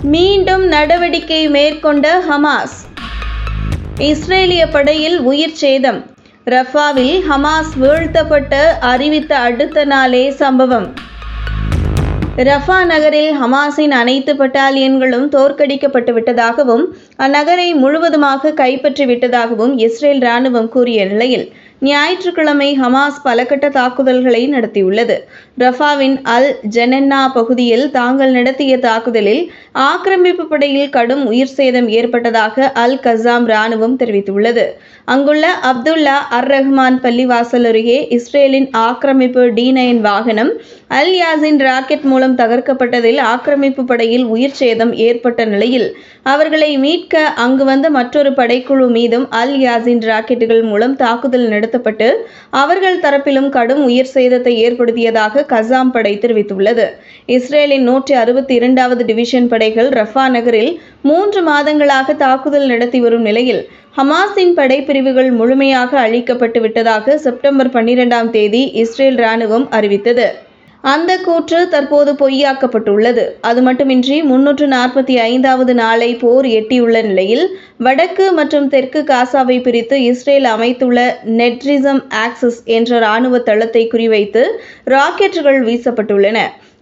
மீண்டும் நடவடிக்கை மேற்கொண்ட ஹமாஸ். இஸ்ரேலிய படையில் உயிர் சேதம். ரஃபாவில் ஹமாஸ் வீழ்த்தப்பட்ட அறிவித்த அடுத்த நாளே சம்பவம். ரஃபா நகரில் ஹமாஸின் அனைத்து பட்டாலியன்களும் தோற்கடிக்கப்பட்டு விட்டதாகவும் அந்நகரை முழுவதுமாக கைப்பற்றி விட்டதாகவும் இஸ்ரேல் இராணுவம் கூறிய நிலையில் ஞாயிற்றுக்கிழமை ஹமாஸ் பலகட்ட தாக்குதல்களை நடத்தியுள்ளது. ரஃபாவின் அல் ஜெனன்னா பகுதியில் தாங்கள் நடத்திய தாக்குதலில் ஆக்கிரமிப்பு படையில் கடும் உயிர் சேதம் ஏற்பட்டதாக அல் கசாம் இராணுவம் தெரிவித்துள்ளது. அங்குள்ள அப்துல்லா அர்-ரஹ்மான் பள்ளிவாசல் அருகே இஸ்ரேலின் ஆக்கிரமிப்பு D9 வாகனம் அல் யாசின் ராக்கெட் மூலம் தகர்க்கப்பட்டதில் ஆக்கிரமிப்பு படையில் உயிர் சேதம் ஏற்பட்ட நிலையில் அவர்களை மீட்க அங்கு வந்த மற்றொரு படைக்குழு மீதும் அல் யாசின் ராக்கெட்டுகள் மூலம் தாக்குதல் நடத்தப்பட்டு அவர்கள் தரப்பிலும் கடும் உயிர் சேதத்தை ஏற்படுத்தியதாக கசாம் படை தெரிவித்துள்ளது. இஸ்ரேலின் 162வது டிவிஷன் படைகள் ரஃபா நகரில் 3 மாதங்களாக தாக்குதல் நடத்தி வரும் நிலையில் ஹமாஸின் படைப்பிரிவுகள் முழுமையாக அழிக்கப்பட்டு விட்டதாக செப்டம்பர் 12ஆம் தேதி இஸ்ரேல் இராணுவம் அறிவித்தது. அந்த கூற்று தற்போது பொய்யாக்கப்பட்டுள்ளது. அது மட்டுமின்றி 345வது நாளை போர் எட்டியுள்ள நிலையில் வடக்கு மற்றும் தெற்கு காசாவை பிரித்து இஸ்ரேல் அமைத்துள்ள நெட்ரிசம் ஆக்சஸ் என்ற இராணுவ தளத்தை குறிவைத்து ராக்கெட்டுகள் வீசப்பட்டுள்ளன.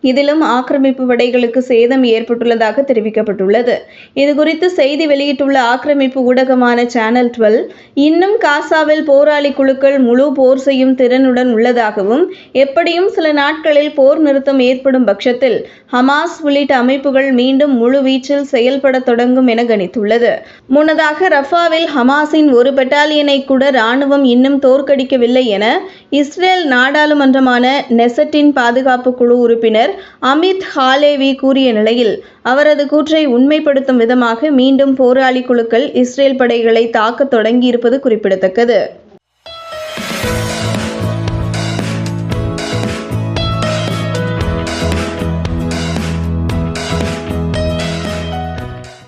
இதிலும் ஆக்கிரமிப்பு படைகளுக்கு சேதம் ஏற்பட்டுள்ளதாக தெரிவிக்கப்பட்டுள்ளது. இதுகுறித்து செய்தி வெளியிட்டுள்ள ஆக்கிரமிப்பு ஊடகமான சேனல் 12, இன்னும் காசாவில் போராளி குழுக்கள் முழு போர் செய்யும் திறனுடன் உள்ளதாகவும் எப்படியும் சில நாட்களில் போர் நிறுத்தம் ஏற்படும் பட்சத்தில் ஹமாஸ் உள்ளிட்ட அமைப்புகள் மீண்டும் முழு வீச்சில் செயல்பட தொடங்கும் என கணித்துள்ளது. முன்னதாக ரஃபாவில் ஹமாஸின் ஒரு பட்டாலியனை கூட இராணுவம் இன்னும் தோற்கடிக்கவில்லை என இஸ்ரேல் நாடாளுமன்றமான நெசட்டின் பாதுகாப்பு குழு உறுப்பினர் அமித் ஹாலேவி கூறிய நிலையில் அவரது கூற்றை உண்மைப்படுத்தும் விதமாக மீண்டும் போராளி குழுக்கள் இஸ்ரேல் படைகளை தாக்க தொடங்கியிருப்பது குறிப்பிடத்தக்கது.